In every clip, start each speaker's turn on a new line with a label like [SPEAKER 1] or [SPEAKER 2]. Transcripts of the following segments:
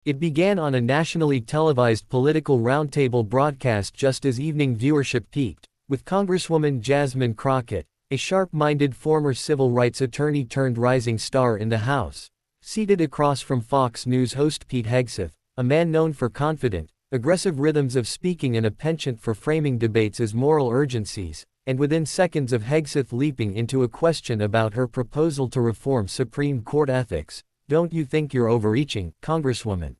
[SPEAKER 1] It began on a nationally televised political roundtable broadcast just as evening viewership peaked, with Congresswoman Jasmine Crockett, a sharp-minded former civil rights attorney turned rising star in the House, seated across from Fox News host Pete Hegseth, a man known for confident, aggressive rhythms of speaking and a penchant for framing debates as moral urgencies, and within seconds of Hegseth leaping into a question about her proposal to reform Supreme Court ethics. "Don't you think you're overreaching, Congresswoman?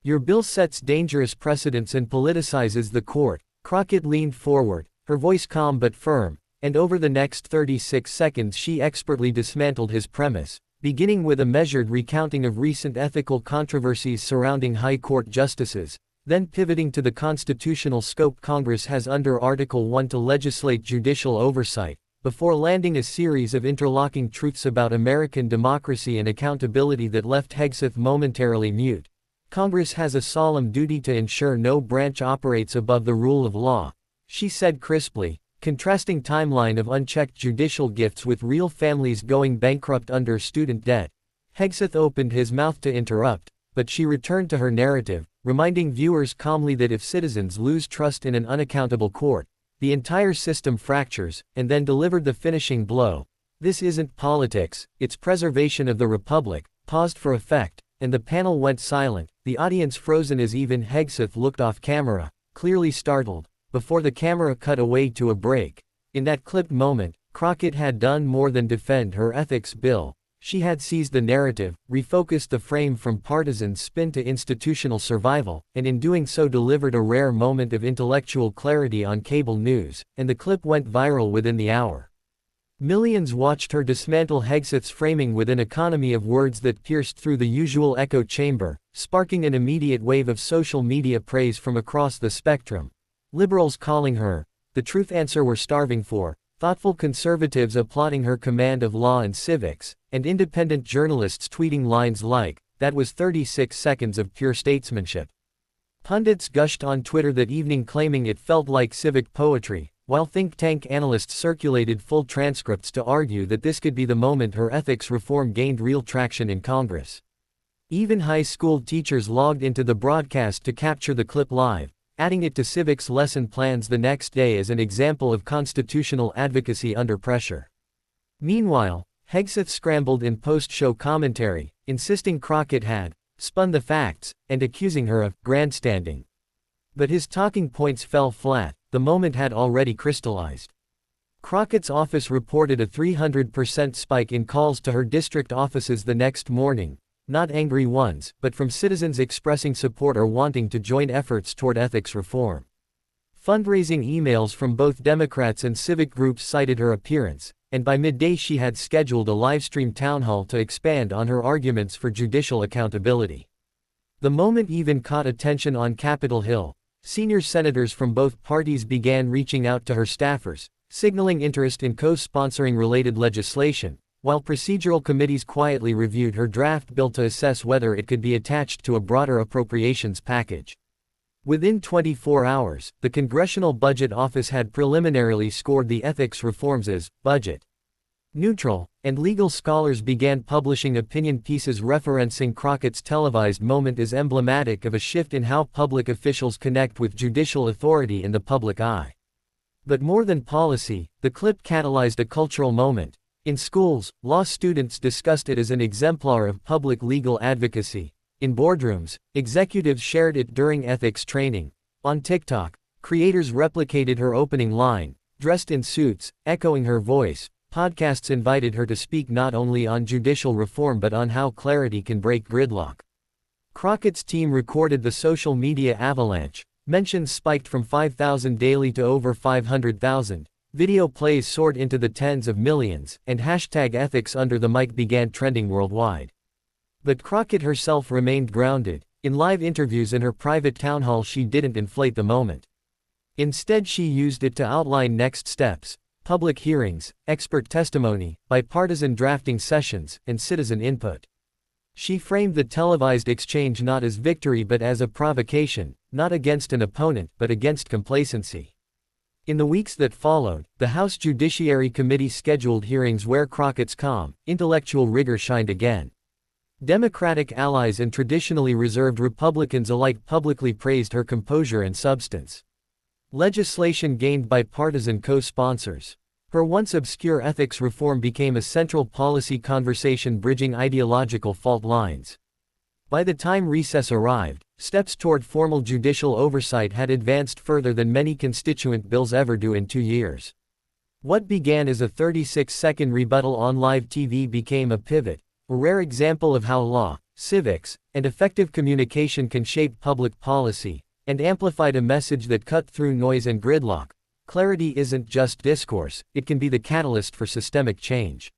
[SPEAKER 1] Your bill sets dangerous precedents and politicizes the court." Crockett leaned forward, her voice calm but firm, and over the next 36 seconds she expertly dismantled his premise, beginning with a measured recounting of recent ethical controversies surrounding high court justices, then pivoting to the constitutional scope Congress has under Article 1 to legislate judicial oversight, before landing a series of interlocking truths about American democracy and accountability that left Hegseth momentarily mute. "Congress has a solemn duty to ensure no branch operates above the rule of law," she said crisply, contrasting timeline of unchecked judicial gifts with real families going bankrupt under student debt. Hegseth opened his mouth to interrupt, but she returned to her narrative, reminding viewers calmly that if citizens lose trust in an unaccountable court, the entire system fractures, and then delivered the finishing blow. "This isn't politics, it's preservation of the republic," paused for effect, and the panel went silent, the audience frozen as even Hegseth looked off camera, clearly startled, before the camera cut away to a break. In that clipped moment, Crockett had done more than defend her ethics bill. She had seized the narrative, refocused the frame from partisan spin to institutional survival, and in doing so delivered a rare moment of intellectual clarity on cable news, and the clip went viral within the hour. Millions watched her dismantle Hegseth's framing with an economy of words that pierced through the usual echo chamber, sparking an immediate wave of social media praise from across the spectrum. Liberals calling her the truth answer we're starving for, thoughtful conservatives applauding her command of law and civics, and independent journalists tweeting lines like, "That was 36 seconds of pure statesmanship." Pundits gushed on Twitter that evening claiming it felt like civic poetry, while think tank analysts circulated full transcripts to argue that this could be the moment her ethics reform gained real traction in Congress. Even high school teachers logged into the broadcast to capture the clip live, adding it to civics lesson plans the next day as an example of constitutional advocacy under pressure. Meanwhile, Hegseth scrambled in post-show commentary, insisting Crockett had spun the facts, and accusing her of grandstanding. But his talking points fell flat, the moment had already crystallized. Crockett's office reported a 300% spike in calls to her district offices the next morning, not angry ones, but from citizens expressing support or wanting to join efforts toward ethics reform. Fundraising emails from both Democrats and civic groups cited her appearance, and by midday she had scheduled a live-stream town hall to expand on her arguments for judicial accountability. The moment even caught attention on Capitol Hill. Senior senators from both parties began reaching out to her staffers, signaling interest in co-sponsoring related legislation, while procedural committees quietly reviewed her draft bill to assess whether it could be attached to a broader appropriations package. Within 24 hours, the Congressional Budget Office had preliminarily scored the ethics reforms as budget neutral, and legal scholars began publishing opinion pieces referencing Crockett's televised moment as emblematic of a shift in how public officials connect with judicial authority in the public eye. But more than policy, the clip catalyzed a cultural moment. In schools, law students discussed it as an exemplar of public legal advocacy. In boardrooms, executives shared it during ethics training. On TikTok, creators replicated her opening line, dressed in suits, echoing her voice. Podcasts invited her to speak not only on judicial reform but on how clarity can break gridlock. Crockett's team recorded the social media avalanche. Mentions spiked from 5,000 daily to over 500,000. Video plays soared into the tens of millions, and hashtag ethics under the mic began trending worldwide. But Crockett herself remained grounded. In live interviews in her private town hall she didn't inflate the moment. Instead she used it to outline next steps. Public hearings, expert testimony, bipartisan drafting sessions, and citizen input. She framed the televised exchange not as victory but as a provocation, not against an opponent but against complacency. In the weeks that followed, the House Judiciary Committee scheduled hearings where Crockett's calm, intellectual rigor shined again. Democratic allies and traditionally reserved Republicans alike publicly praised her composure and substance. Legislation gained bipartisan co-sponsors. Her once obscure ethics reform became a central policy conversation bridging ideological fault lines. By the time recess arrived, steps toward formal judicial oversight had advanced further than many constituent bills ever do in 2 years. What began as a 36-second rebuttal on live TV became a pivot, a rare example of how law, civics, and effective communication can shape public policy, and amplified a message that cut through noise and gridlock. Clarity isn't just discourse, it can be the catalyst for systemic change.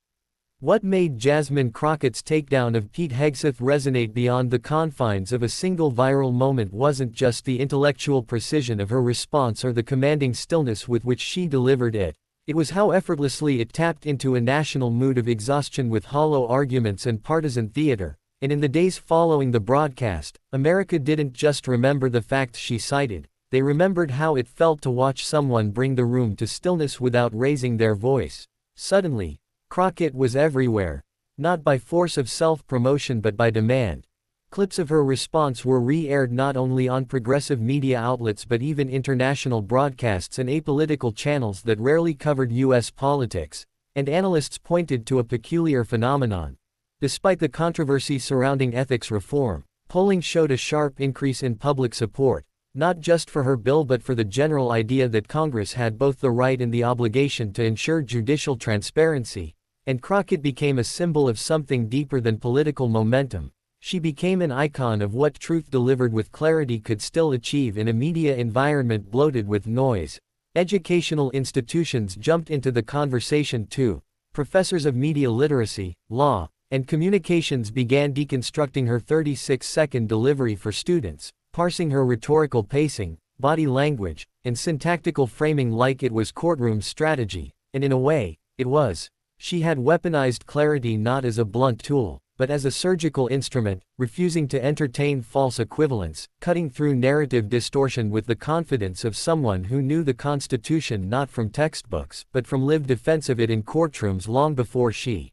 [SPEAKER 1] What made Jasmine Crockett's takedown of Pete Hegseth resonate beyond the confines of a single viral moment wasn't just the intellectual precision of her response or the commanding stillness with which she delivered it. It was how effortlessly it tapped into a national mood of exhaustion with hollow arguments and partisan theater, and in the days following the broadcast, America didn't just remember the facts she cited, they remembered how it felt to watch someone bring the room to stillness without raising their voice. Suddenly, Crockett was everywhere, not by force of self-promotion but by demand. Clips of her response were re-aired not only on progressive media outlets but even international broadcasts and apolitical channels that rarely covered U.S. politics, and analysts pointed to a peculiar phenomenon. Despite the controversy surrounding ethics reform, polling showed a sharp increase in public support, not just for her bill but for the general idea that Congress had both the right and the obligation to ensure judicial transparency, and Crockett became a symbol of something deeper than political momentum. She became an icon of what truth delivered with clarity could still achieve in a media environment bloated with noise. Educational institutions jumped into the conversation too. Professors of media literacy, law, and communications began deconstructing her 36-second delivery for students, parsing her rhetorical pacing, body language, and syntactical framing like it was courtroom strategy, and in a way, it was. She had weaponized clarity not as a blunt tool, but as a surgical instrument, refusing to entertain false equivalence, cutting through narrative distortion with the confidence of someone who knew the Constitution not from textbooks but from lived defense of it in courtrooms long before she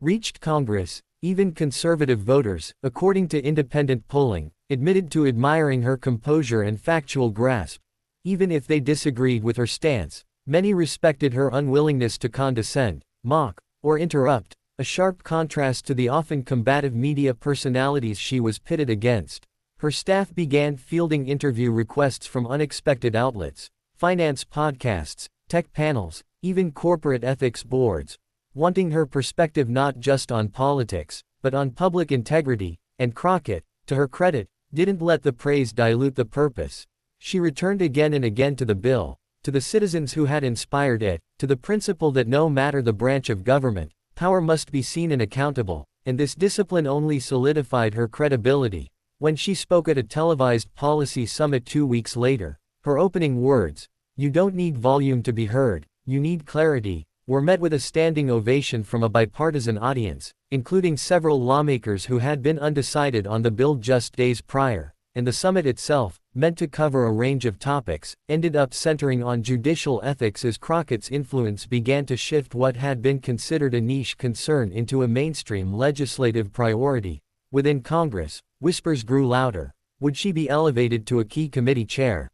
[SPEAKER 1] reached Congress. Even conservative voters, according to independent polling, admitted to admiring her composure and factual grasp. Even if they disagreed with her stance, many respected her unwillingness to condescend, mock, or interrupt, a sharp contrast to the often combative media personalities she was pitted against. Her staff began fielding interview requests from unexpected outlets, finance podcasts, tech panels, even corporate ethics boards, wanting her perspective not just on politics, but on public integrity, and Crockett, to her credit, didn't let the praise dilute the purpose. She returned again and again to the bill, to the citizens who had inspired it, to the principle that no matter the branch of government, power must be seen and accountable, and this discipline only solidified her credibility. When she spoke at a televised policy summit 2 weeks later, her opening words, "You don't need volume to be heard, you need clarity," were met with a standing ovation from a bipartisan audience, including several lawmakers who had been undecided on the bill just days prior, and the summit itself, meant to cover a range of topics, ended up centering on judicial ethics as Crockett's influence began to shift what had been considered a niche concern into a mainstream legislative priority. Within Congress, whispers grew louder. Would she be elevated to a key committee chair?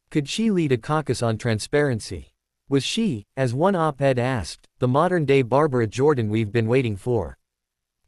[SPEAKER 1] Could she lead a caucus on transparency? Was she, as one op-ed asked, the modern-day Barbara Jordan we've been waiting for?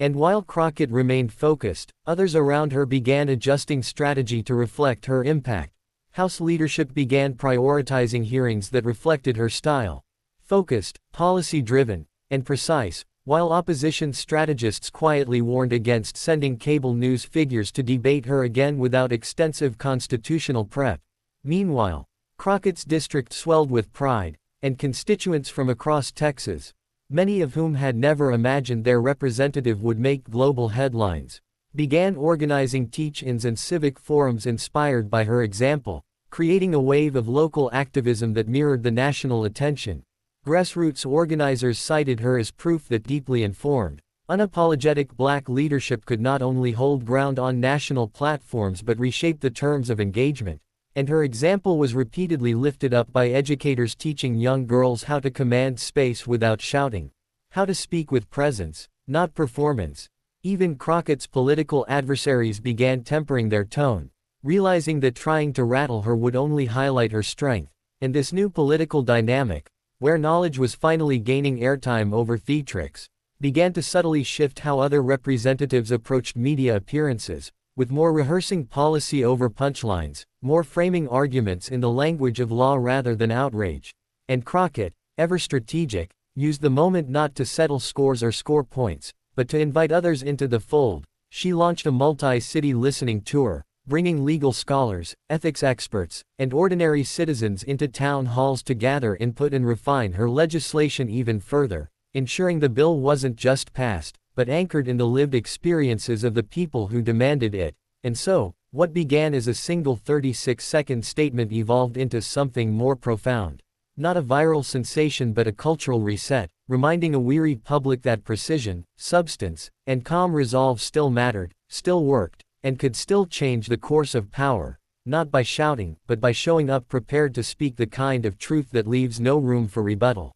[SPEAKER 1] And while Crockett remained focused, others around her began adjusting strategy to reflect her impact. House leadership began prioritizing hearings that reflected her style. Focused, policy-driven, and precise, while opposition strategists quietly warned against sending cable news figures to debate her again without extensive constitutional prep. Meanwhile, Crockett's district swelled with pride, and constituents from across Texas, many of whom had never imagined their representative would make global headlines, began organizing teach-ins and civic forums inspired by her example, creating a wave of local activism that mirrored the national attention. Grassroots organizers cited her as proof that deeply informed, unapologetic black leadership could not only hold ground on national platforms but reshape the terms of engagement. And her example was repeatedly lifted up by educators teaching young girls how to command space without shouting, how to speak with presence, not performance. Even Crockett's political adversaries began tempering their tone, realizing that trying to rattle her would only highlight her strength, and this new political dynamic, where knowledge was finally gaining airtime over theatrics, began to subtly shift how other representatives approached media appearances, with more rehearsing policy over punchlines, more framing arguments in the language of law rather than outrage. And Crockett, ever strategic, used the moment not to settle scores or score points, but to invite others into the fold. She launched a multi-city listening tour, bringing legal scholars, ethics experts, and ordinary citizens into town halls to gather input and refine her legislation even further, ensuring the bill wasn't just passed, but anchored in the lived experiences of the people who demanded it. And so, what began as a single 36-second statement evolved into something more profound. Not a viral sensation but a cultural reset, reminding a weary public that precision, substance, and calm resolve still mattered, still worked, and could still change the course of power, not by shouting, but by showing up prepared to speak the kind of truth that leaves no room for rebuttal.